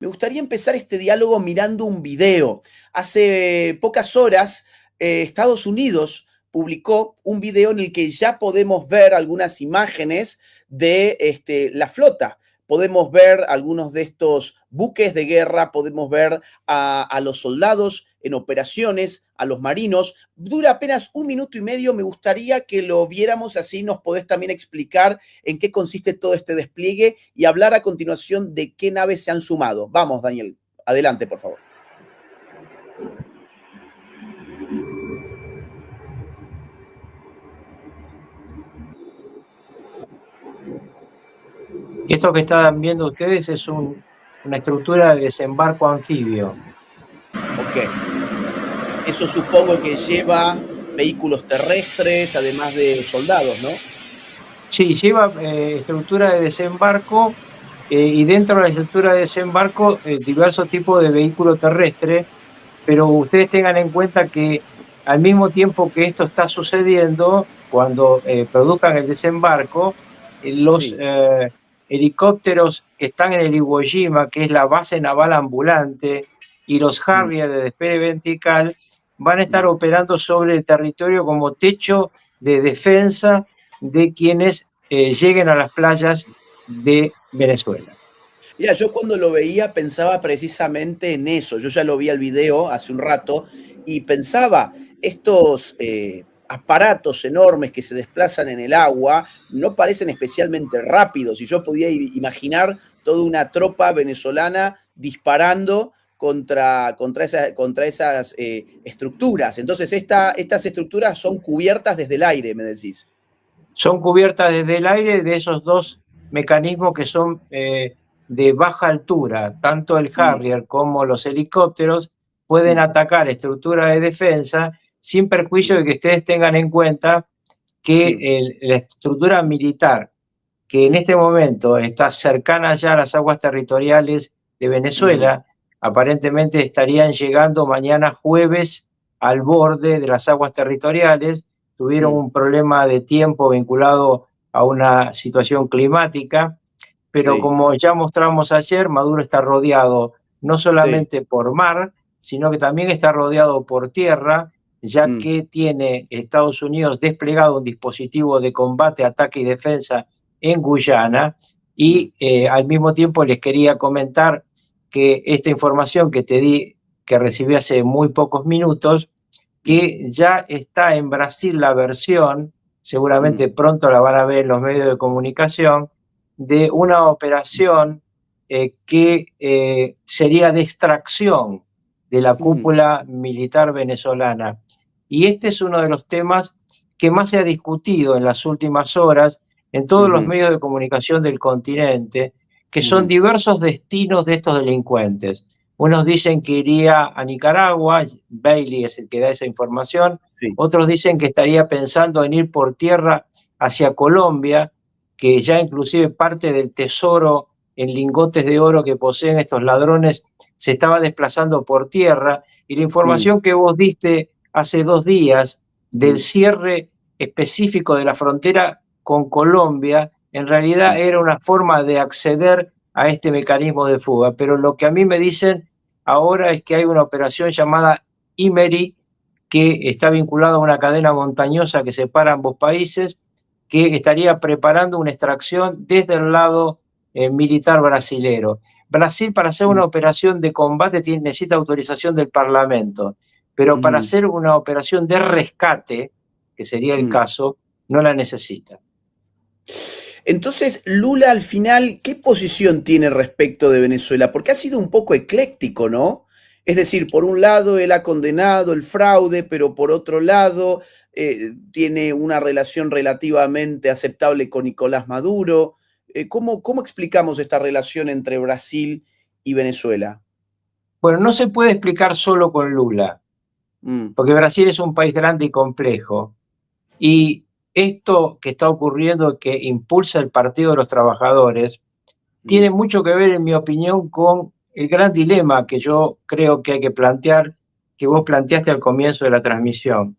Me gustaría empezar este diálogo mirando un video. Hace pocas horas, Estados Unidos publicó un video en el que ya podemos ver algunas imágenes de la flota. Podemos ver algunos de estos buques de guerra, podemos ver a los soldados en operaciones, a los marinos. Dura apenas 1 minuto y medio. Me gustaría que lo viéramos, así nos podés también explicar en qué consiste todo este despliegue y hablar a continuación de qué naves se han sumado. Vamos, Daniel, adelante, por favor. Esto que están viendo ustedes es una estructura de desembarco anfibio. Ok. Eso supongo que lleva vehículos terrestres, además de soldados, ¿no? Sí, lleva estructura de desembarco y dentro de la estructura de desembarco diversos tipos de vehículo terrestre, pero ustedes tengan en cuenta que al mismo tiempo que esto está sucediendo, cuando produzcan el desembarco, los Sí. helicópteros que están en el Iwo Jima, que es la base naval ambulante, y los Harrier de despegue vertical van a estar operando sobre el territorio como techo de defensa de quienes lleguen a las playas de Venezuela. Mira, yo cuando lo veía pensaba precisamente en eso. Yo ya lo vi al video hace un rato y pensaba, estos aparatos enormes que se desplazan en el agua no parecen especialmente rápidos y yo podía imaginar toda una tropa venezolana disparando contra esas estructuras. Entonces, estas estructuras son cubiertas desde el aire, me decís. Son cubiertas desde el aire de esos dos mecanismos que son de baja altura. Tanto el Harrier como los helicópteros pueden atacar estructuras de defensa sin perjuicio de que ustedes tengan en cuenta que la estructura militar, que en este momento está cercana ya a las aguas territoriales de Venezuela, aparentemente estarían llegando mañana jueves al borde de las aguas territoriales. Tuvieron un problema de tiempo vinculado a una situación climática, pero Sí. como ya mostramos ayer, Maduro está rodeado no solamente por mar, sino que también está rodeado por tierra, ya que tiene Estados Unidos desplegado un dispositivo de combate, ataque y defensa en Guyana, y al mismo tiempo les quería comentar que esta información que te di, que recibí hace muy pocos minutos, que ya está en Brasil la versión, seguramente pronto la van a ver en los medios de comunicación, de una operación que sería de extracción de la cúpula militar venezolana. Y este es uno de los temas que más se ha discutido en las últimas horas en todos los medios de comunicación del continente, que son diversos destinos de estos delincuentes. Unos dicen que iría a Nicaragua, Bailey es el que da esa información, otros dicen que estaría pensando en ir por tierra hacia Colombia, que ya inclusive parte del tesoro en lingotes de oro que poseen estos ladrones se estaba desplazando por tierra, y la información que vos diste hace 2 días del cierre específico de la frontera con Colombia, en realidad era una forma de acceder a este mecanismo de fuga. Pero lo que a mí me dicen ahora es que hay una operación llamada Imery, que está vinculada a una cadena montañosa que separa ambos países, que estaría preparando una extracción desde el lado militar brasilero. Brasil, para hacer una operación de combate necesita autorización del Parlamento, pero para hacer una operación de rescate, que sería el caso, no la necesita. Entonces, Lula al final, ¿qué posición tiene respecto de Venezuela? Porque ha sido un poco ecléctico, ¿no? Es decir, por un lado él ha condenado el fraude, pero por otro lado tiene una relación relativamente aceptable con Nicolás Maduro. ¿Cómo explicamos esta relación entre Brasil y Venezuela? Bueno, no se puede explicar solo con Lula, porque Brasil es un país grande y complejo. Y esto que está ocurriendo, que impulsa el Partido de los Trabajadores, tiene mucho que ver, en mi opinión, con el gran dilema que yo creo que hay que plantear, que vos planteaste al comienzo de la transmisión.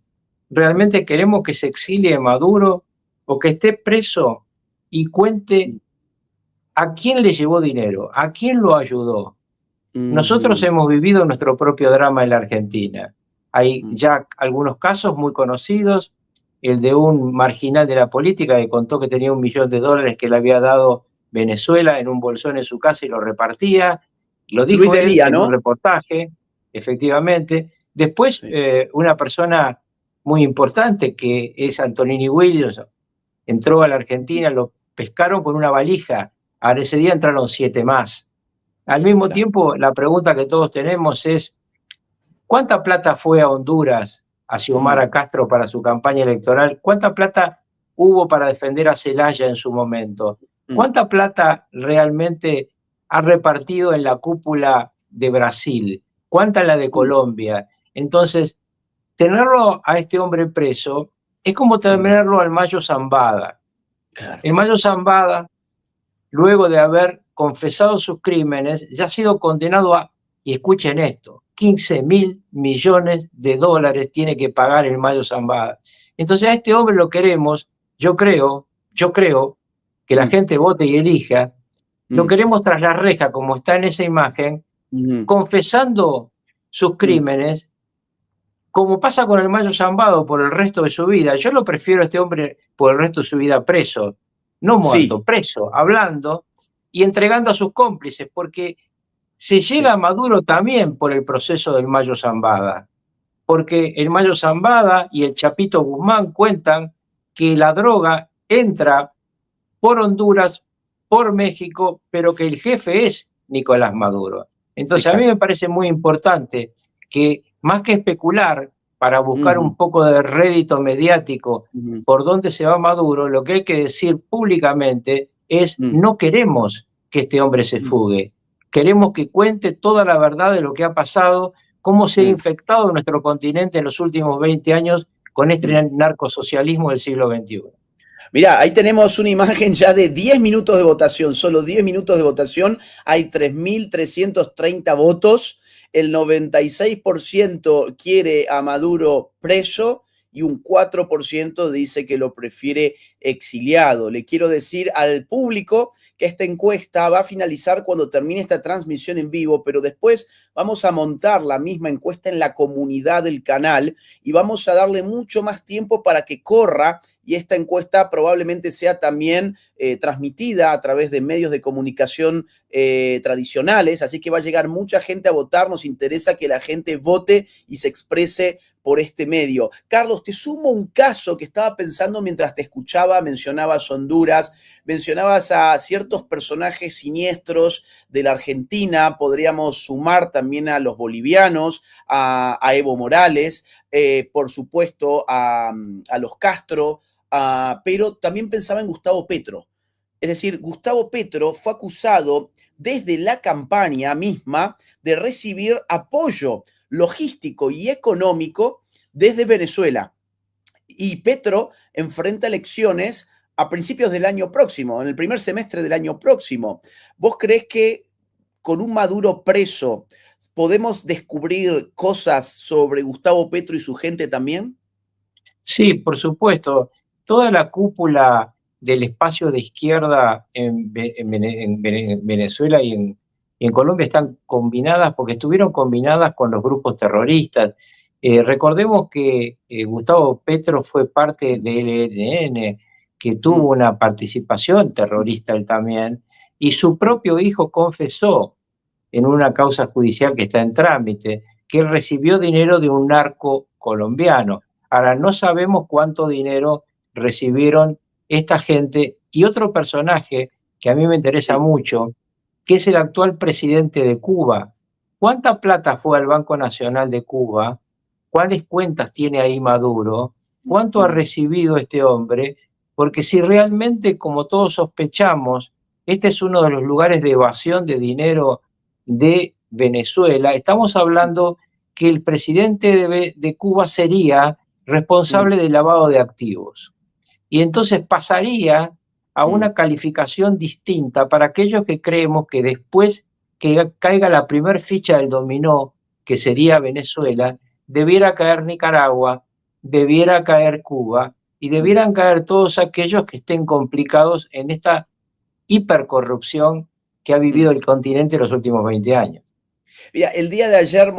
¿Realmente queremos que se exilie Maduro o que esté preso y cuente a quién le llevó dinero, a quién lo ayudó? Nosotros hemos vivido nuestro propio drama en la Argentina. Hay ya algunos casos muy conocidos, el de un marginal de la política que contó que tenía $1 millón que le había dado Venezuela en un bolsón en su casa y lo repartía. Lo Luis dijo de él Lía, en un ¿no? reportaje, efectivamente. Después, Sí. una persona muy importante que es Antonini Williams, entró a la Argentina, lo pescaron con una valija. Ahora ese día entraron 7 más. Al mismo Claro. tiempo, la pregunta que todos tenemos es, ¿cuánta plata fue a Honduras, a Xiomara Castro para su campaña electoral? ¿Cuánta plata hubo para defender a Zelaya en su momento? ¿Cuánta plata realmente ha repartido en la cúpula de Brasil? ¿Cuánta en la de Colombia? Entonces, tenerlo a este hombre preso es como tenerlo al Mayo Zambada. Claro. El Mayo Zambada, luego de haber confesado sus crímenes, ya ha sido condenado a, y escuchen esto, $15.000 millones tiene que pagar el Mayo Zambada. Entonces a este hombre lo queremos, yo creo que la gente vote y elija, lo queremos tras la reja, como está en esa imagen, confesando sus crímenes, como pasa con el Mayo Zambada por el resto de su vida. Yo lo prefiero a este hombre por el resto de su vida preso, no muerto, Sí, preso, hablando y entregando a sus cómplices, porque se llega a Maduro también por el proceso del Mayo Zambada, porque el Mayo Zambada y el Chapito Guzmán cuentan que la droga entra por Honduras, por México, pero que el jefe es Nicolás Maduro. Entonces a mí exacto. me parece muy importante que más que especular para buscar un poco de rédito mediático por dónde se va Maduro, lo que hay que decir públicamente es no queremos que este hombre se fugue, queremos que cuente toda la verdad de lo que ha pasado, cómo se ha infectado nuestro continente en los últimos 20 años con este narcosocialismo del siglo XXI. Mirá, ahí tenemos una imagen ya de 10 minutos de votación, solo 10 minutos de votación, hay 3.330 votos, el 96% quiere a Maduro preso y un 4% dice que lo prefiere exiliado. Le quiero decir al público que esta encuesta va a finalizar cuando termine esta transmisión en vivo, pero después vamos a montar la misma encuesta en la comunidad del canal y vamos a darle mucho más tiempo para que corra, y esta encuesta probablemente sea también transmitida a través de medios de comunicación tradicionales, así que va a llegar mucha gente a votar. Nos interesa que la gente vote y se exprese por este medio. Carlos, te sumo un caso que estaba pensando mientras te escuchaba. Mencionabas Honduras, mencionabas a ciertos personajes siniestros de la Argentina, podríamos sumar también a los bolivianos, a Evo Morales, por supuesto a los Castro, pero también pensaba en Gustavo Petro. Es decir, Gustavo Petro fue acusado desde la campaña misma de recibir apoyo logístico y económico desde Venezuela. Y Petro enfrenta elecciones a principios del año próximo, en el primer semestre del año próximo. ¿Vos creés que con un Maduro preso podemos descubrir cosas sobre Gustavo Petro y su gente también? Sí, por supuesto. Toda la cúpula del espacio de izquierda en Venezuela y en Colombia están combinadas porque estuvieron combinadas con los grupos terroristas. Recordemos que Gustavo Petro fue parte del ELN, que tuvo una participación terrorista él también, y su propio hijo confesó en una causa judicial que está en trámite que él recibió dinero de un narco colombiano. Ahora, no sabemos cuánto dinero recibieron esta gente. Y otro personaje que a mí me interesa mucho, que es el actual presidente de Cuba. ¿Cuánta plata fue al Banco Nacional de Cuba? ¿Cuáles cuentas tiene ahí Maduro? ¿Cuánto ha recibido este hombre? Porque si realmente, como todos sospechamos, este es uno de los lugares de evasión de dinero de Venezuela, estamos hablando que el presidente de Cuba sería responsable del lavado de activos. Y entonces pasaría a una calificación distinta para aquellos que creemos que después que caiga la primer ficha del dominó, que sería Venezuela, debiera caer Nicaragua, debiera caer Cuba y debieran caer todos aquellos que estén complicados en esta hipercorrupción que ha vivido el continente en los últimos 20 años. Mira, el día de ayer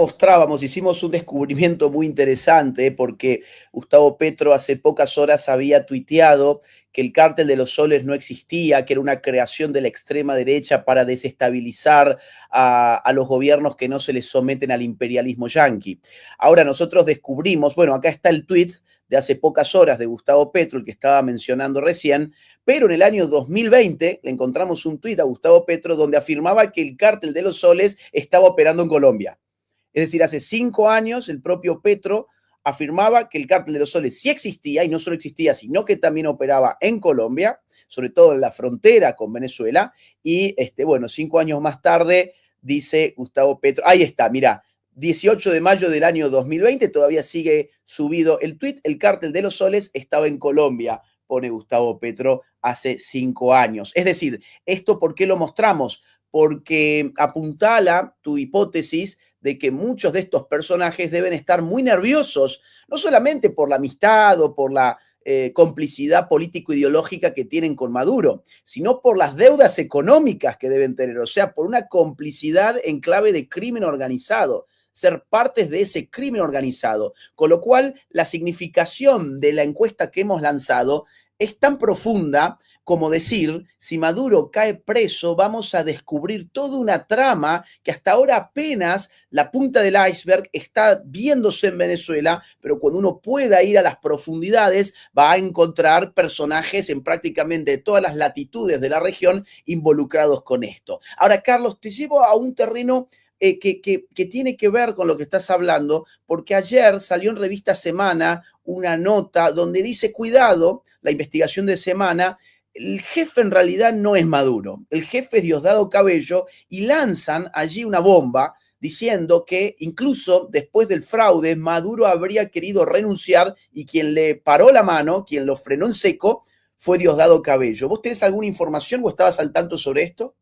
hicimos un descubrimiento muy interesante porque Gustavo Petro hace pocas horas había tuiteado que el cártel de los soles no existía, que era una creación de la extrema derecha para desestabilizar a los gobiernos que no se les someten al imperialismo yanqui. Ahora nosotros descubrimos, bueno, acá está el tuit de hace pocas horas de Gustavo Petro, el que estaba mencionando recién, pero en el año 2020 le encontramos un tuit a Gustavo Petro donde afirmaba que el cártel de los soles estaba operando en Colombia. Es decir, hace 5 años el propio Petro afirmaba que el cártel de los soles sí existía, y no solo existía, sino que también operaba en Colombia, sobre todo en la frontera con Venezuela, y bueno, 5 años más tarde dice Gustavo Petro, ahí está, mira, 18 de mayo del año 2020, todavía sigue subido el tuit, el cártel de los soles estaba en Colombia, pone Gustavo Petro hace 5 años. Es decir, ¿esto por qué lo mostramos? Porque apuntala tu hipótesis de que muchos de estos personajes deben estar muy nerviosos, no solamente por la amistad o por la complicidad político-ideológica que tienen con Maduro, sino por las deudas económicas que deben tener, o sea, por una complicidad en clave de crimen organizado, ser partes de ese crimen organizado. Con lo cual, la significación de la encuesta que hemos lanzado es tan profunda como decir, si Maduro cae preso, vamos a descubrir toda una trama que hasta ahora apenas la punta del iceberg está viéndose en Venezuela, pero cuando uno pueda ir a las profundidades va a encontrar personajes en prácticamente todas las latitudes de la región involucrados con esto. Ahora, Carlos, te llevo a un terreno que tiene que ver con lo que estás hablando, porque ayer salió en Revista Semana una nota donde dice, cuidado, la investigación de Semana, el jefe en realidad no es Maduro, el jefe es Diosdado Cabello, y lanzan allí una bomba diciendo que incluso después del fraude, Maduro habría querido renunciar y quien le paró la mano, quien lo frenó en seco, fue Diosdado Cabello. ¿Vos tenés alguna información o estabas al tanto sobre esto?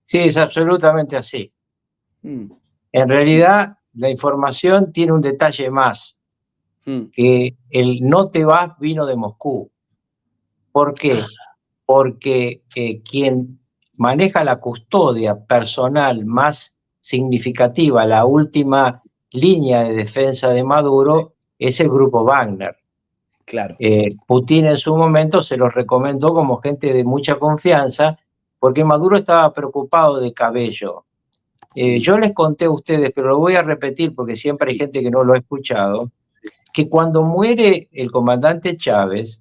Sí, es absolutamente así. En realidad, la información tiene un detalle más, que el no te vas vino de Moscú. ¿Por qué? Porque quien maneja la custodia personal más significativa, la última línea de defensa de Maduro, es el grupo Wagner. Claro. Putin en su momento se los recomendó como gente de mucha confianza, porque Maduro estaba preocupado de Cabello. Yo les conté a ustedes, pero lo voy a repetir porque siempre hay gente que no lo ha escuchado, que cuando muere el comandante Chávez,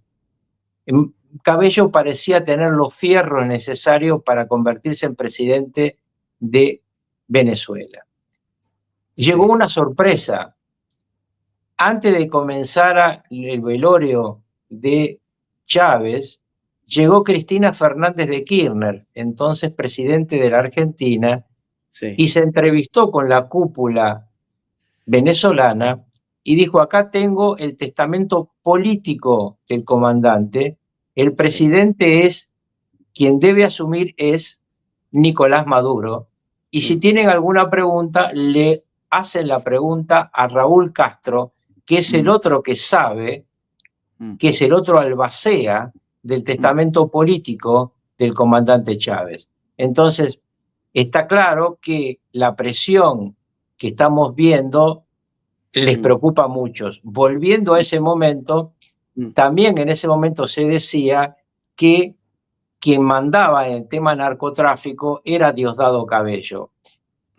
Cabello parecía tener los fierros necesarios para convertirse en presidente de Venezuela. Llegó una sorpresa. Antes de comenzar el velorio de Chávez, llegó Cristina Fernández de Kirchner, entonces presidente de la Argentina, y se entrevistó con la cúpula venezolana y dijo, acá tengo el testamento político del comandante, el presidente es, quien debe asumir es Nicolás Maduro, y si tienen alguna pregunta, le hacen la pregunta a Raúl Castro, que es el otro que sabe, que es el otro albacea del testamento político del comandante Chávez. Entonces, está claro que la presión que estamos viendo les preocupa a muchos. Volviendo a ese momento, también en ese momento se decía que quien mandaba en el tema narcotráfico era Diosdado Cabello.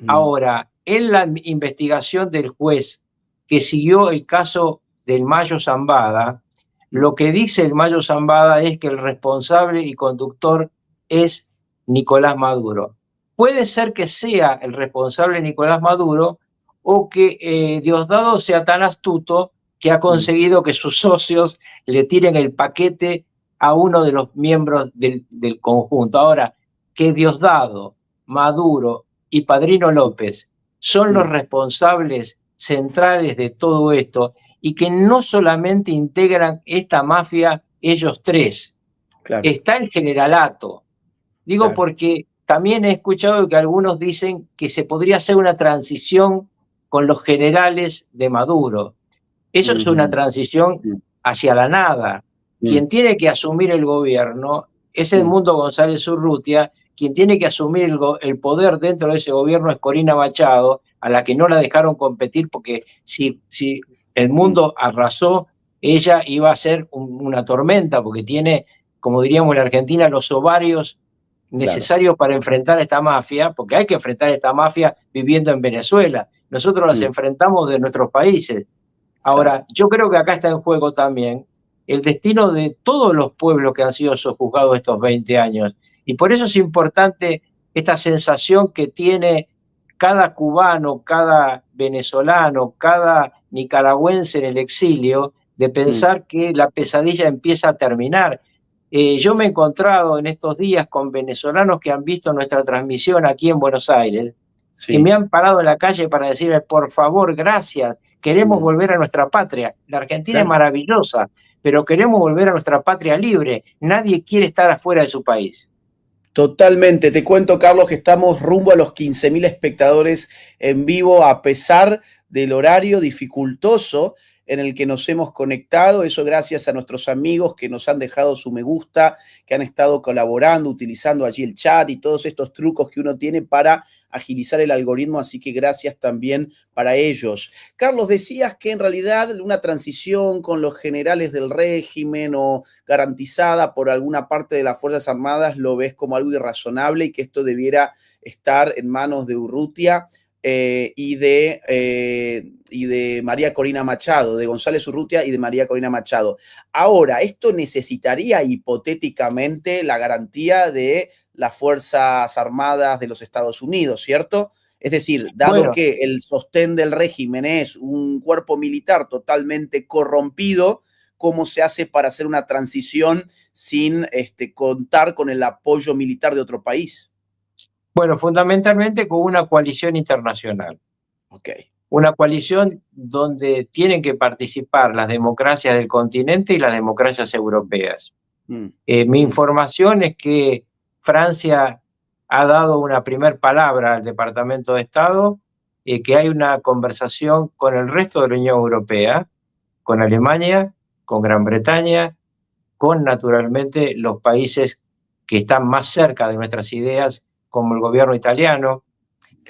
Ahora, en la investigación del juez que siguió el caso del Mayo Zambada, lo que dice el Mayo Zambada es que el responsable y conductor es Nicolás Maduro. Puede ser que sea el responsable Nicolás Maduro o que Diosdado sea tan astuto que ha conseguido que sus socios le tiren el paquete a uno de los miembros del conjunto. Ahora, que Diosdado, Maduro y Padrino López son los responsables centrales de todo esto y que no solamente integran esta mafia ellos tres, está el generalato. Digo porque también he escuchado que algunos dicen que se podría hacer una transición con los generales de Maduro. Eso es una transición hacia la nada. Quien tiene que asumir el gobierno es Edmundo González Urrutia, quien tiene que asumir el poder dentro de ese gobierno es Corina Machado, a la que no la dejaron competir, porque si el mundo arrasó, ella iba a ser una tormenta, porque tiene, como diríamos en Argentina, los ovarios necesarios para enfrentar a esta mafia, porque hay que enfrentar a esta mafia viviendo en Venezuela. Nosotros las enfrentamos de nuestros países. Ahora, yo creo que acá está en juego también el destino de todos los pueblos que han sido sojuzgados estos 20 años. Y por eso es importante esta sensación que tiene cada cubano, cada venezolano, cada nicaragüense en el exilio, de pensar que la pesadilla empieza a terminar. Yo me he encontrado en estos días con venezolanos que han visto nuestra transmisión aquí en Buenos Aires, que me han parado en la calle para decirme, por favor, gracias, queremos volver a nuestra patria. La Argentina es maravillosa, pero queremos volver a nuestra patria libre. Nadie quiere estar afuera de su país. Totalmente. Te cuento, Carlos, que estamos rumbo a los 15.000 espectadores en vivo, a pesar del horario dificultoso en el que nos hemos conectado. Eso gracias a nuestros amigos que nos han dejado su me gusta, que han estado colaborando, utilizando allí el chat y todos estos trucos que uno tiene para agilizar el algoritmo, así que gracias también para ellos. Carlos, decías que en realidad una transición con los generales del régimen o garantizada por alguna parte de las Fuerzas Armadas lo ves como algo irrazonable y que esto debiera estar en manos de Urrutia y de María Corina Machado, de González Urrutia y de María Corina Machado. Ahora, esto necesitaría hipotéticamente la garantía de las Fuerzas Armadas de los Estados Unidos, ¿cierto? Es decir, dado que el sostén del régimen es un cuerpo militar totalmente corrompido, ¿cómo se hace para hacer una transición sin contar con el apoyo militar de otro país? Bueno, fundamentalmente con una coalición internacional. Una coalición donde tienen que participar las democracias del continente y las democracias europeas. Mi información es que Francia ha dado una primer palabra al Departamento de Estado, que hay una conversación con el resto de la Unión Europea, con Alemania, con Gran Bretaña, con naturalmente los países que están más cerca de nuestras ideas, como el gobierno italiano.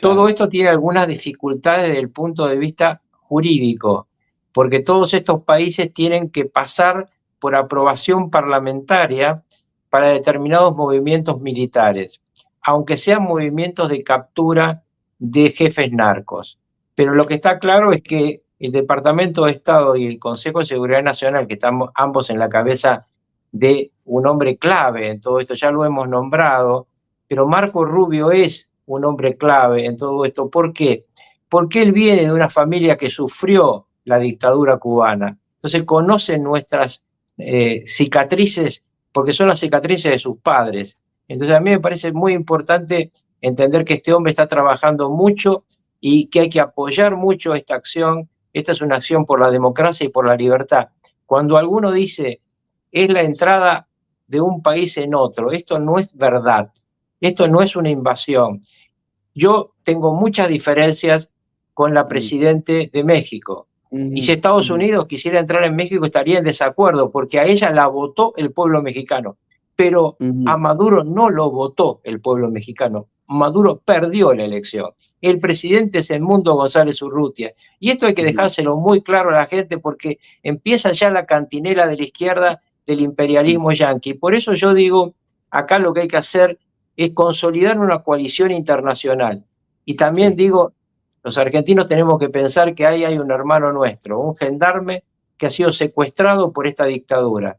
Todo esto tiene algunas dificultades desde el punto de vista jurídico, porque todos estos países tienen que pasar por aprobación parlamentaria para determinados movimientos militares, aunque sean movimientos de captura de jefes narcos. Pero lo que está claro es que el Departamento de Estado y el Consejo de Seguridad Nacional, que estamos ambos en la cabeza de un hombre clave en todo esto, ya lo hemos nombrado, pero Marco Rubio es un hombre clave en todo esto. ¿Por qué? Porque él viene de una familia que sufrió la dictadura cubana. Entonces conoce nuestras cicatrices, porque son las cicatrices de sus padres. Entonces a mí me parece muy importante entender que este hombre está trabajando mucho y que hay que apoyar mucho esta acción. Esta es una acción por la democracia y por la libertad. Cuando alguno dice, es la entrada de un país en otro, esto no es verdad. Esto no es una invasión. Yo tengo muchas diferencias con la presidente de México. Y si Estados Unidos quisiera entrar en México, estaría en desacuerdo, porque a ella la votó el pueblo mexicano. Pero a Maduro no lo votó el pueblo mexicano. Maduro perdió la elección. El presidente es Edmundo González Urrutia. Y esto hay que dejárselo muy claro a la gente, porque empieza ya la cantinela de la izquierda del imperialismo yanqui. Por eso yo digo, acá lo que hay que hacer es consolidar una coalición internacional. Y también digo, los argentinos tenemos que pensar que ahí hay un hermano nuestro, un gendarme que ha sido secuestrado por esta dictadura.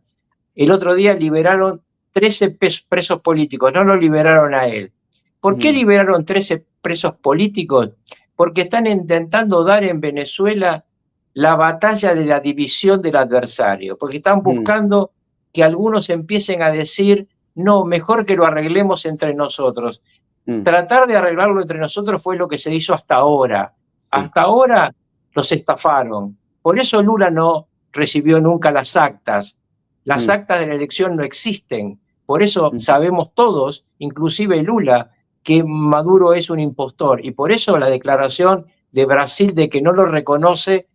El otro día liberaron 13 presos políticos, no lo liberaron a él. ¿Por qué liberaron 13 presos políticos? Porque están intentando dar en Venezuela la batalla de la división del adversario, porque están buscando que algunos empiecen a decir, no, mejor que lo arreglemos entre nosotros. Tratar de arreglarlo entre nosotros fue lo que se hizo hasta ahora. Hasta ahora los estafaron. Por eso Lula no recibió nunca las actas. Las actas de la elección no existen. Por eso sabemos todos, inclusive Lula, que Maduro es un impostor. Y por eso la declaración de Brasil de que no lo reconoce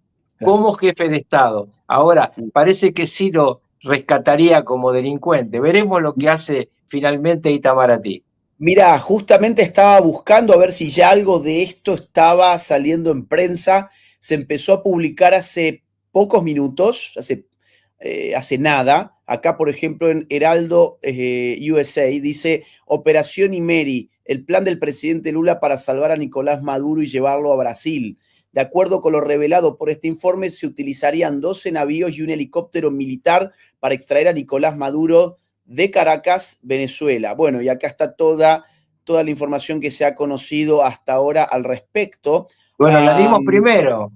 como jefe de Estado. Ahora, parece que sí lo rescataría como delincuente. Veremos lo que hace finalmente Itamaraty. Mira, justamente estaba buscando a ver si ya algo de esto estaba saliendo en prensa. Se empezó a publicar hace pocos minutos, hace nada. Acá, por ejemplo, en Heraldo USA dice Operación Imeri, el plan del presidente Lula para salvar a Nicolás Maduro y llevarlo a Brasil. De acuerdo con lo revelado por este informe, se utilizarían 12 navíos y un helicóptero militar para extraer a Nicolás Maduro de Caracas, Venezuela. Bueno, y acá está toda la información que se ha conocido hasta ahora al respecto. Bueno, la dimos primero.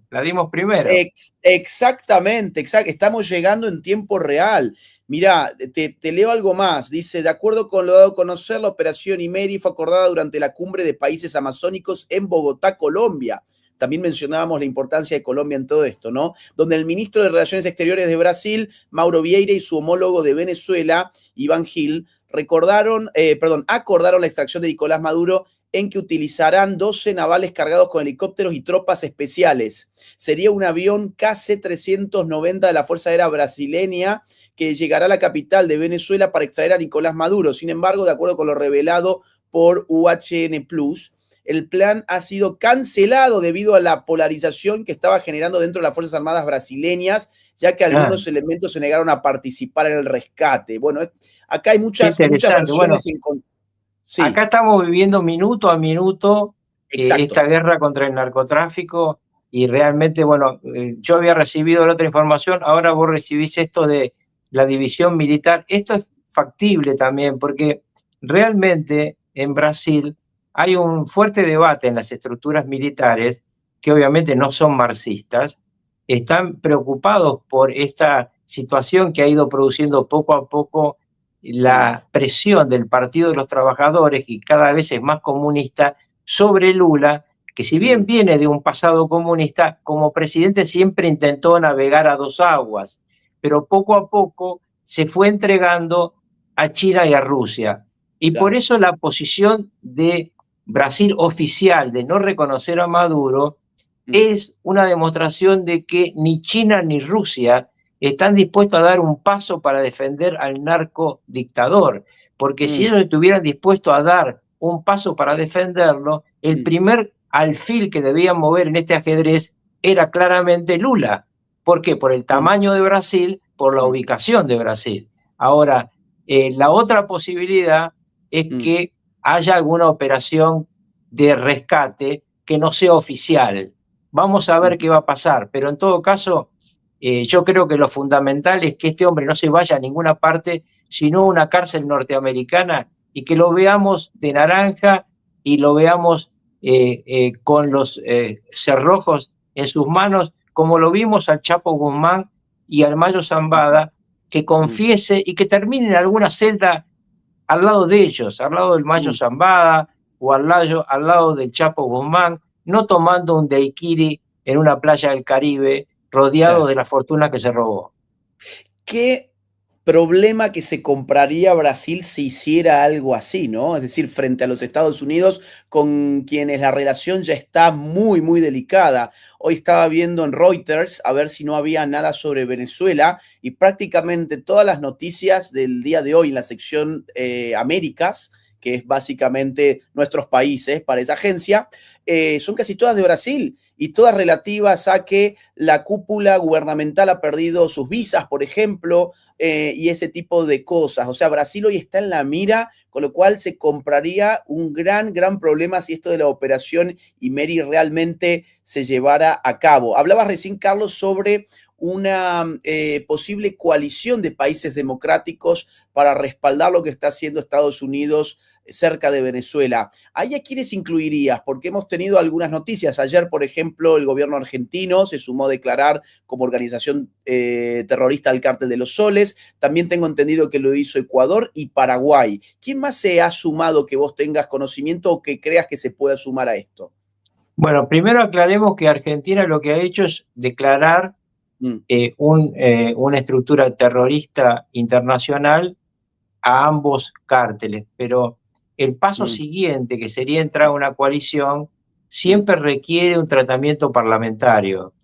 Exactamente, estamos llegando en tiempo real. Mira, te leo algo más. Dice, de acuerdo con lo dado a conocer, la operación Imeri fue acordada durante la cumbre de países amazónicos en Bogotá, Colombia. También mencionábamos la importancia de Colombia en todo esto, ¿no? Donde el ministro de Relaciones Exteriores de Brasil, Mauro Vieira, y su homólogo de Venezuela, Iván Gil, acordaron la extracción de Nicolás Maduro en que utilizarán 12 navales cargados con helicópteros y tropas especiales. Sería un avión KC-390 de la Fuerza Aérea Brasileña que llegará a la capital de Venezuela para extraer a Nicolás Maduro. Sin embargo, de acuerdo con lo revelado por UHN Plus, el plan ha sido cancelado debido a la polarización que estaba generando dentro de las Fuerzas Armadas brasileñas, ya que algunos elementos se negaron a participar en el rescate. Bueno, acá hay muchas versiones. Bueno, sí. Acá estamos viviendo minuto a minuto esta guerra contra el narcotráfico y realmente, bueno, yo había recibido la otra información, ahora vos recibís esto de la división militar. Esto es factible también porque realmente en Brasil hay un fuerte debate en las estructuras militares que obviamente no son marxistas, están preocupados por esta situación que ha ido produciendo poco a poco la presión del Partido de los Trabajadores, y cada vez es más comunista, sobre Lula, que si bien viene de un pasado comunista, como presidente siempre intentó navegar a dos aguas, pero poco a poco se fue entregando a China y a Rusia. Y por eso la posición de Brasil oficial de no reconocer a Maduro es una demostración de que ni China ni Rusia están dispuestos a dar un paso para defender al narcodictador, porque si ellos estuvieran dispuestos a dar un paso para defenderlo, el primer alfil que debían mover en este ajedrez era claramente Lula. ¿Por qué? Por el tamaño de Brasil, por la ubicación de Brasil. Ahora, la otra posibilidad es que haya alguna operación de rescate que no sea oficial. Vamos a ver qué va a pasar, pero en todo caso, yo creo que lo fundamental es que este hombre no se vaya a ninguna parte, sino a una cárcel norteamericana, y que lo veamos de naranja y lo veamos con los cerrojos en sus manos, como lo vimos al Chapo Guzmán y al Mayo Zambada, que confiese y que termine en alguna celda al lado de ellos, al lado del Mayo Zambada o al lado del Chapo Guzmán, no tomando un daiquiri en una playa del Caribe, rodeado de la fortuna que se robó. ¿Qué problema que se compraría Brasil si hiciera algo así, ¿no? Es decir, frente a los Estados Unidos, con quienes la relación ya está muy, muy delicada. Hoy estaba viendo en Reuters a ver si no había nada sobre Venezuela, y prácticamente todas las noticias del día de hoy en la sección Américas, que es básicamente nuestros países para esa agencia, son casi todas de Brasil, y todas relativas a que la cúpula gubernamental ha perdido sus visas, por ejemplo, y ese tipo de cosas. O sea, Brasil hoy está en la mira, con lo cual se compraría un gran problema si esto de la operación Imeri realmente se llevara a cabo. Hablabas recién, Carlos, sobre una posible coalición de países democráticos para respaldar lo que está haciendo Estados Unidos cerca de Venezuela. ¿Ahí a quiénes incluirías? Porque hemos tenido algunas noticias. Ayer, por ejemplo, el gobierno argentino se sumó a declarar como organización terrorista al Cártel de los Soles. También tengo entendido que lo hizo Ecuador y Paraguay. ¿Quién más se ha sumado que vos tengas conocimiento o que creas que se pueda sumar a esto? Bueno, primero aclaremos que Argentina lo que ha hecho es declarar una estructura terrorista internacional a ambos cárteles, pero el paso siguiente, que sería entrar a una coalición, siempre requiere un tratamiento parlamentario.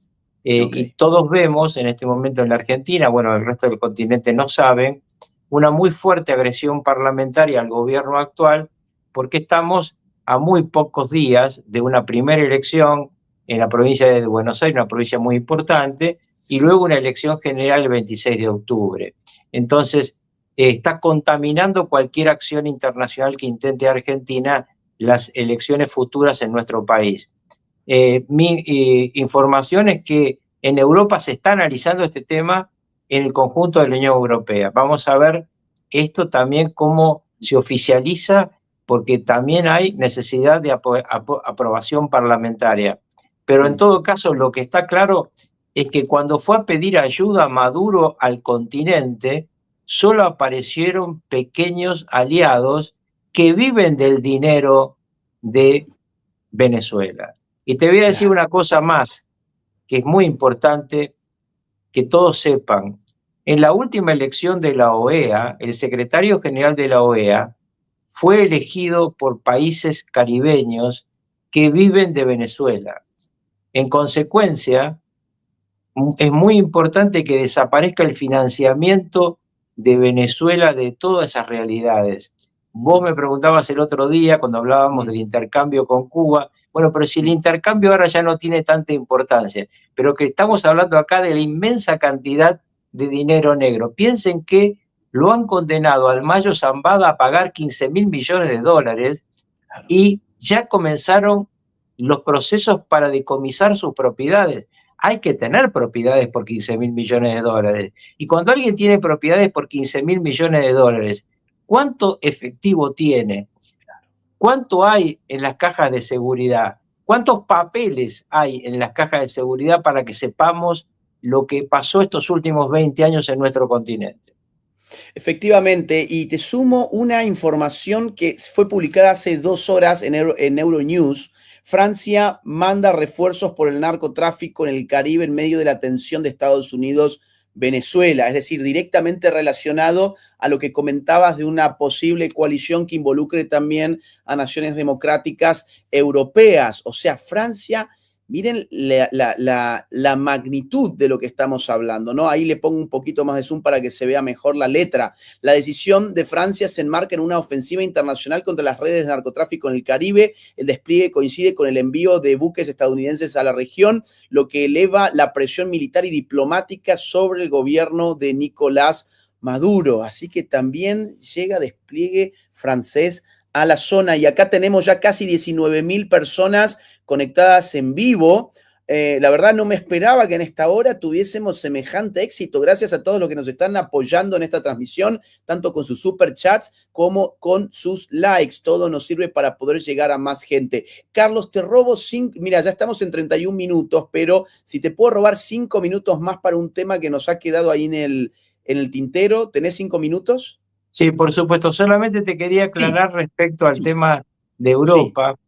Y todos vemos en este momento en la Argentina, bueno, el resto del continente no saben, una muy fuerte agresión parlamentaria al gobierno actual, porque estamos a muy pocos días de una primera elección en la provincia de Buenos Aires, una provincia muy importante, y luego una elección general el 26 de octubre. Entonces, está contaminando cualquier acción internacional que intente Argentina las elecciones futuras en nuestro país. Mi información es que en Europa se está analizando este tema en el conjunto de la Unión Europea. Vamos a ver esto también cómo se oficializa, porque también hay necesidad de aprobación parlamentaria. Pero en todo caso, lo que está claro es que cuando fue a pedir ayuda a Maduro al continente, solo aparecieron pequeños aliados que viven del dinero de Venezuela. Y te voy a decir una cosa más, que es muy importante que todos sepan. En la última elección de la OEA, el secretario general de la OEA fue elegido por países caribeños que viven de Venezuela. En consecuencia, es muy importante que desaparezca el financiamiento de Venezuela de todas esas realidades. Vos me preguntabas el otro día, cuando hablábamos del intercambio con Cuba, bueno, pero si el intercambio ahora ya no tiene tanta importancia, pero que estamos hablando acá de la inmensa cantidad de dinero negro. Piensen que lo han condenado al Mayo Zambada a pagar 15.000 millones de dólares y ya comenzaron los procesos para decomisar sus propiedades. Hay que tener propiedades por 15.000 millones de dólares. Y cuando alguien tiene propiedades por 15.000 millones de dólares, ¿cuánto efectivo tiene? ¿Cuánto hay en las cajas de seguridad? ¿Cuántos papeles hay en las cajas de seguridad para que sepamos lo que pasó estos últimos 20 años en nuestro continente? Efectivamente, y te sumo una información que fue publicada hace 2 horas en Euronews. Francia manda refuerzos por el narcotráfico en el Caribe en medio de la tensión de Estados Unidos-Venezuela, es decir, directamente relacionado a lo que comentabas de una posible coalición que involucre también a naciones democráticas europeas. O sea, Francia, miren la magnitud de lo que estamos hablando, ¿no? Ahí le pongo un poquito más de zoom para que se vea mejor la letra. La decisión de Francia se enmarca en una ofensiva internacional contra las redes de narcotráfico en el Caribe. El despliegue coincide con el envío de buques estadounidenses a la región, lo que eleva la presión militar y diplomática sobre el gobierno de Nicolás Maduro. Así que también llega despliegue francés a la zona. Y acá tenemos ya casi 19.000 personas conectadas en vivo. La verdad no me esperaba que en esta hora tuviésemos semejante éxito. Gracias a todos los que nos están apoyando en esta transmisión, tanto con sus superchats como con sus likes. Todo nos sirve para poder llegar a más gente. Carlos, te robo 5, mira, ya estamos en 31 minutos, pero si te puedo robar 5 minutos más para un tema que nos ha quedado ahí en el tintero, ¿tenés 5 minutos? Sí, por supuesto. Solamente te quería aclarar respecto al tema de Sí, Europa, que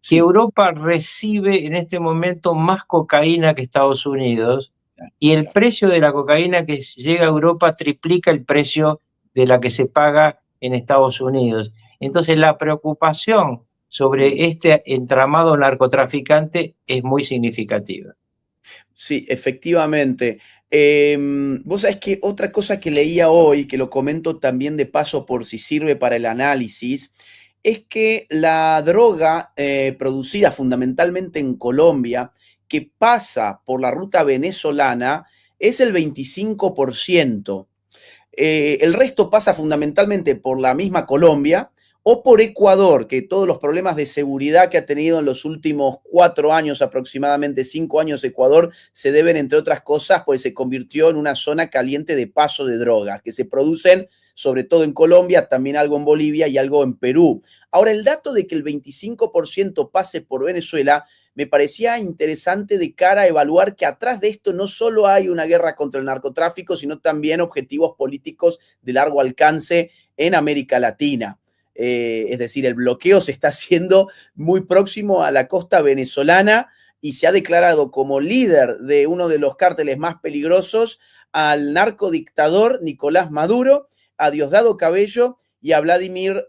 sí. Europa recibe en este momento más cocaína que Estados Unidos y el precio de la cocaína que llega a Europa triplica el precio de la que se paga en Estados Unidos. Entonces la preocupación sobre este entramado narcotraficante es muy significativa. Sí, efectivamente. Vos sabés que otra cosa que leía hoy, que lo comento también de paso por si sirve para el análisis, es que la droga producida fundamentalmente en Colombia, que pasa por la ruta venezolana, es el 25%. El resto pasa fundamentalmente por la misma Colombia o por Ecuador, que todos los problemas de seguridad que ha tenido en los últimos 4 años, aproximadamente 5 años Ecuador, se deben, entre otras cosas, pues se convirtió en una zona caliente de paso de drogas, que se producen sobre todo en Colombia, también algo en Bolivia y algo en Perú. Ahora, el dato de que el 25% pase por Venezuela me parecía interesante de cara a evaluar que atrás de esto no solo hay una guerra contra el narcotráfico, sino también objetivos políticos de largo alcance en América Latina. Es decir, el bloqueo se está haciendo muy próximo a la costa venezolana y se ha declarado como líder de uno de los cárteles más peligrosos al narcodictador Nicolás Maduro, a Diosdado Cabello y a Vladimir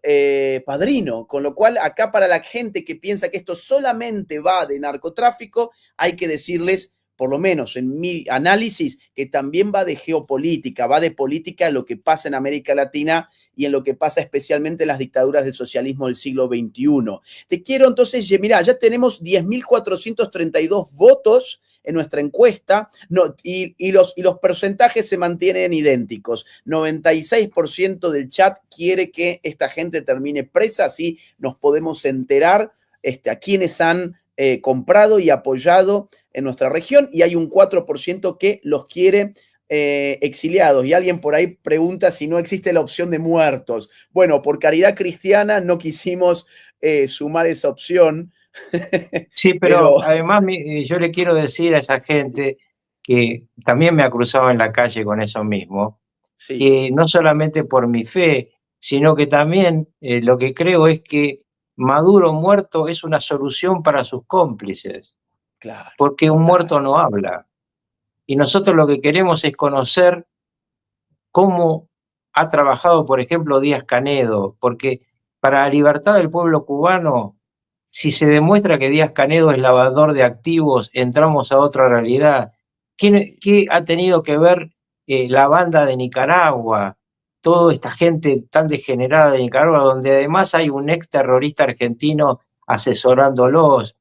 Padrino, con lo cual acá para la gente que piensa que esto solamente va de narcotráfico, hay que decirles, por lo menos en mi análisis, que también va de geopolítica, va de política lo que pasa en América Latina y en lo que pasa especialmente en las dictaduras del socialismo del siglo XXI. Te quiero entonces, mirá, ya tenemos 10.432 votos en nuestra encuesta, y los porcentajes se mantienen idénticos. 96% del chat quiere que esta gente termine presa, así nos podemos enterar a quienes han comprado y apoyado en nuestra región, y hay un 4% que los quiere exiliados. Y alguien por ahí pregunta si no existe la opción de muertos. Bueno, por caridad cristiana no quisimos sumar esa opción. Sí, pero además yo le quiero decir a esa gente que también me ha cruzado en la calle con eso mismo, sí, que no solamente por mi fe, sino que también lo que creo es que Maduro muerto es una solución para sus cómplices, claro, porque un total. muerto no habla. Y nosotros lo que queremos es conocer cómo ha trabajado, por ejemplo, Díaz-Canedo, porque para la libertad del pueblo cubano, si se demuestra que Díaz-Canedo es lavador de activos, entramos a otra realidad. ¿Qué ha tenido que ver la banda de Nicaragua? Toda esta gente tan degenerada de Nicaragua, donde además hay un ex terrorista argentino asesorándolos.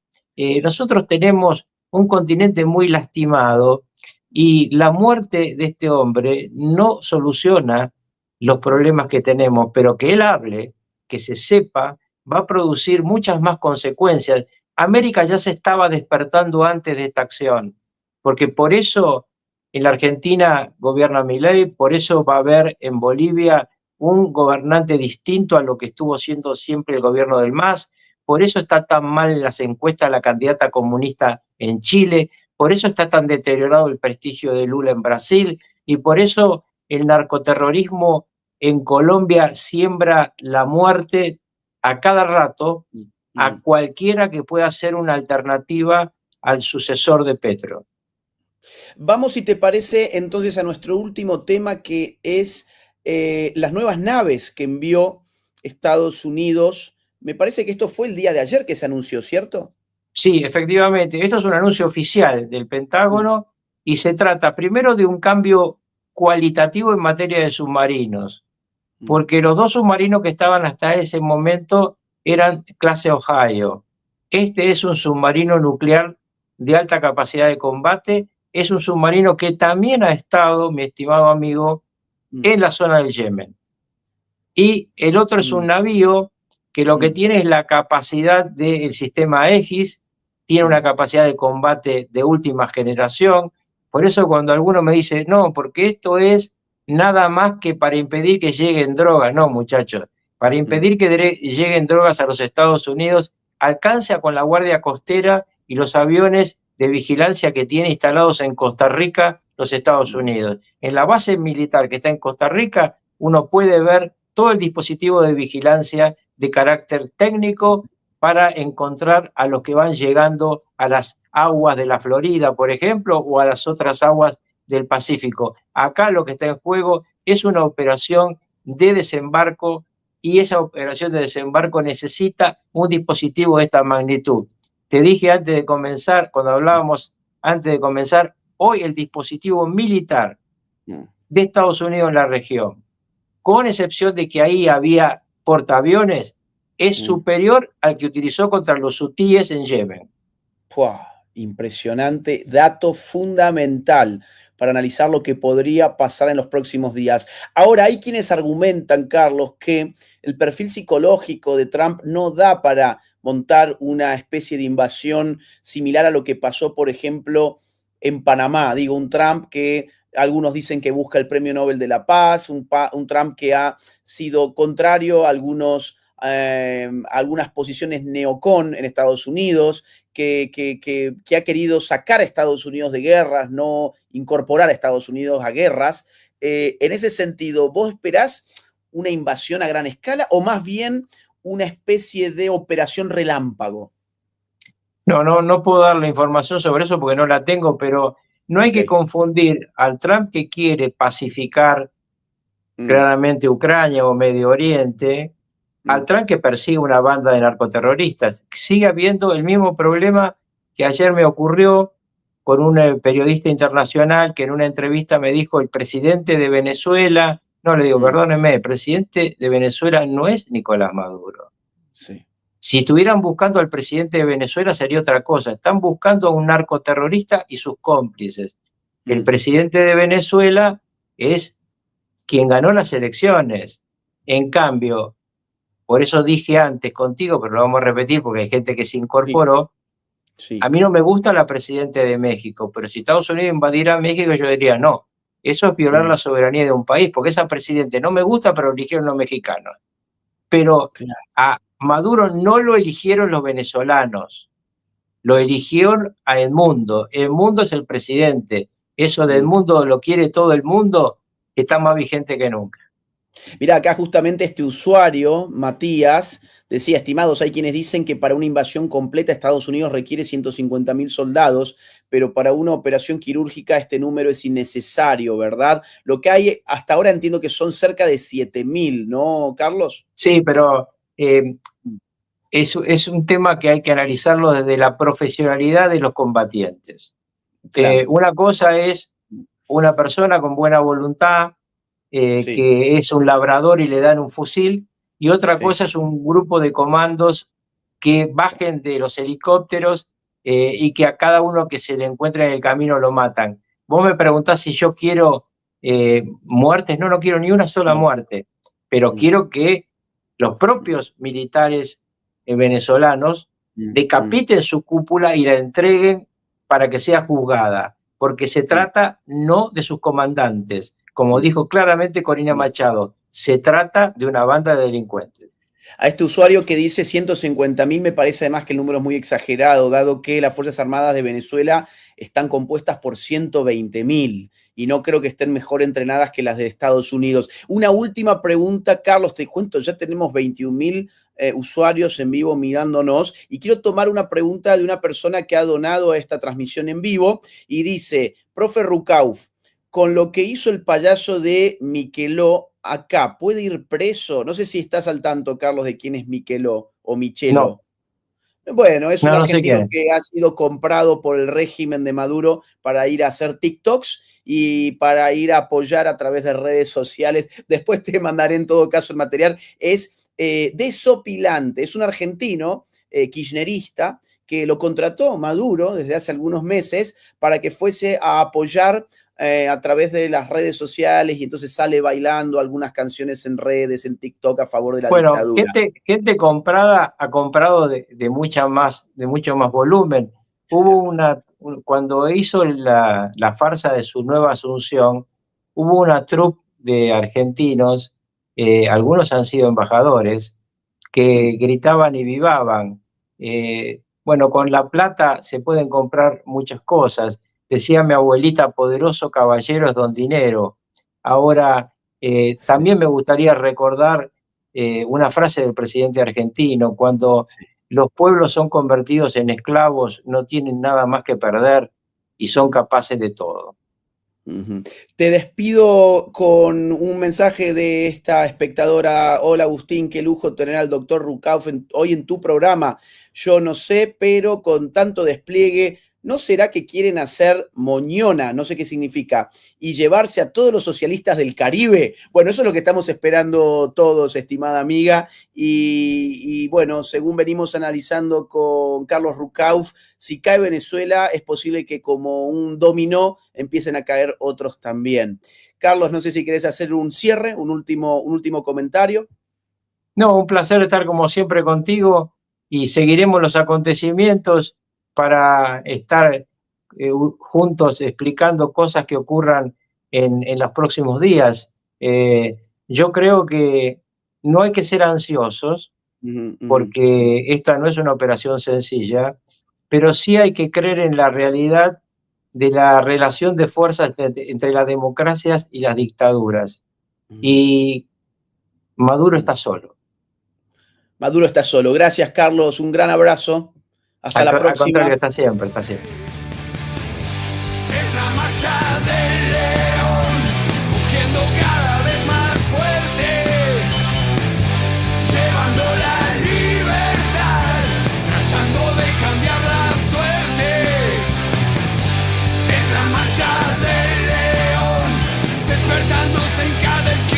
Nosotros tenemos un continente muy lastimado y la muerte de este hombre no soluciona los problemas que tenemos, pero que él hable, que se sepa, va a producir muchas más consecuencias. América ya se estaba despertando antes de esta acción, porque por eso en la Argentina gobierna Milei, por eso va a haber en Bolivia un gobernante distinto a lo que estuvo siendo siempre el gobierno del MAS, por eso está tan mal en las encuestas la candidata comunista en Chile, por eso está tan deteriorado el prestigio de Lula en Brasil y por eso el narcoterrorismo en Colombia siembra la muerte a cada rato a cualquiera que pueda ser una alternativa al sucesor de Petro. Vamos, si te parece, entonces a nuestro último tema, que es las nuevas naves que envió Estados Unidos. Me parece que esto fue el día de ayer que se anunció, ¿cierto? Sí, efectivamente. Esto es un anuncio oficial del Pentágono y se trata primero de un cambio cualitativo en materia de submarinos, porque los dos submarinos que estaban hasta ese momento eran clase Ohio. Este es un submarino nuclear de alta capacidad de combate, es un submarino que también ha estado, mi estimado amigo, en la zona del Yemen. Y el otro es un navío que lo que tiene es la capacidad del sistema Aegis, tiene una capacidad de combate de última generación. Por eso cuando alguno me dice, no, porque esto es nada más que para impedir que lleguen drogas. No, muchachos, para impedir que lleguen drogas a los Estados Unidos, alcanza con la Guardia Costera y los aviones de vigilancia que tiene instalados en Costa Rica los Estados Unidos. En la base militar que está en Costa Rica, uno puede ver todo el dispositivo de vigilancia de carácter técnico para encontrar a los que van llegando a las aguas de la Florida, por ejemplo, o a las otras aguas del Pacífico. Acá lo que está en juego es una operación de desembarco y esa operación de desembarco necesita un dispositivo de esta magnitud. Te dije antes de comenzar, cuando hablábamos antes de comenzar, hoy el dispositivo militar de Estados Unidos en la región, con excepción de que ahí había portaaviones, es superior al que utilizó contra los hutíes en Yemen. Impresionante, dato fundamental para analizar lo que podría pasar en los próximos días. Ahora, hay quienes argumentan, Carlos, que el perfil psicológico de Trump no da para montar una especie de invasión similar a lo que pasó, por ejemplo, en Panamá. Digo, un Trump que algunos dicen que busca el Premio Nobel de la Paz, un Trump que ha sido contrario a algunas posiciones neocon en Estados Unidos, que ha querido sacar a Estados Unidos de guerras, no incorporar a Estados Unidos a guerras. En ese sentido, ¿vos esperás una invasión a gran escala o más bien una especie de operación relámpago? No puedo dar la información sobre eso porque no la tengo, pero no hay que confundir al Trump que quiere pacificar claramente Ucrania o Medio Oriente, al Trump que persigue una banda de narcoterroristas. Sigue habiendo el mismo problema que ayer me ocurrió con un periodista internacional que en una entrevista me dijo: el presidente de Venezuela No, le digo, perdóneme, el presidente de Venezuela no es Nicolás Maduro. Sí. Si estuvieran buscando al presidente de Venezuela sería otra cosa. Están buscando a un narcoterrorista y sus cómplices. El presidente de Venezuela es quien ganó las elecciones. En cambio, por eso dije antes contigo, pero lo vamos a repetir porque hay gente que se incorporó. Sí. A mí no me gusta la presidenta de México, pero si Estados Unidos invadiera México, yo diría no. Eso es violar la soberanía de un país, porque esa presidenta no me gusta, pero eligieron los mexicanos. Pero a Maduro no lo eligieron los venezolanos, lo eligió a el mundo. El mundo es el presidente. Eso del mundo lo quiere todo el mundo, está más vigente que nunca. Mira, acá justamente este usuario, Matías, decía, estimados, hay quienes dicen que para una invasión completa Estados Unidos requiere 150.000 soldados, pero para una operación quirúrgica este número es innecesario, ¿verdad? Lo que hay hasta ahora entiendo que son cerca de 7.000, ¿no, Carlos? Sí, pero es un tema que hay que analizarlo desde la profesionalidad de los combatientes. Claro. Una cosa es una persona con buena voluntad, que es un labrador y le dan un fusil, y otra cosa es un grupo de comandos que bajen de los helicópteros y que a cada uno que se le encuentre en el camino lo matan. Vos me preguntás si yo quiero muertes. No quiero ni una sola muerte, pero quiero que los propios militares venezolanos decapiten su cúpula y la entreguen para que sea juzgada, porque se trata no de sus comandantes, como dijo claramente Corina Machado, se trata de una banda de delincuentes. A este usuario que dice 150.000 me parece además que el número es muy exagerado, dado que las Fuerzas Armadas de Venezuela están compuestas por 120.000 y no creo que estén mejor entrenadas que las de Estados Unidos. Una última pregunta, Carlos, te cuento, ya tenemos 21.000 usuarios en vivo mirándonos y quiero tomar una pregunta de una persona que ha donado a esta transmisión en vivo y dice, profe Rucauf, con lo que hizo el payaso de Miqueló acá, ¿puede ir preso? No sé si estás al tanto, Carlos, de quién es Miqueló o Michelo. No. Bueno, es un argentino que ha sido comprado por el régimen de Maduro para ir a hacer TikToks y para ir a apoyar a través de redes sociales. Después te mandaré en todo caso el material. Es desopilante, es un argentino kirchnerista que lo contrató Maduro desde hace algunos meses para que fuese a apoyar a través de las redes sociales y entonces sale bailando algunas canciones en redes, en TikTok a favor de la dictadura. Gente comprada ha comprado de mucho más volumen. Hubo cuando hizo la farsa de su nueva asunción, hubo una troupe de argentinos, algunos han sido embajadores, que gritaban y vivaban. Bueno, con la plata se pueden comprar muchas cosas. Decía mi abuelita, poderoso caballero es don dinero. Ahora, también me gustaría recordar una frase del presidente argentino, cuando los pueblos son convertidos en esclavos, no tienen nada más que perder y son capaces de todo. Te despido con un mensaje de esta espectadora. Hola Agustín, qué lujo tener al doctor Rucauf hoy en tu programa. Yo no sé, pero con tanto despliegue, ¿no será que quieren hacer moñona? No sé qué significa. Y llevarse a todos los socialistas del Caribe. Bueno, eso es lo que estamos esperando todos, estimada amiga. Y bueno, según venimos analizando con Carlos Rucauf, si cae Venezuela, es posible que como un dominó empiecen a caer otros también. Carlos, no sé si querés hacer un cierre, un último comentario. No, un placer estar como siempre contigo y seguiremos los acontecimientos para estar juntos explicando cosas que ocurran en los próximos días. Yo creo que no hay que ser ansiosos porque esta no es una operación sencilla, pero sí hay que creer en la realidad de la relación de fuerzas entre las democracias y las dictaduras. Y Maduro está solo. Maduro está solo. Gracias, Carlos. Un gran abrazo. Hasta la próxima. Al contrario, está siempre, está siempre.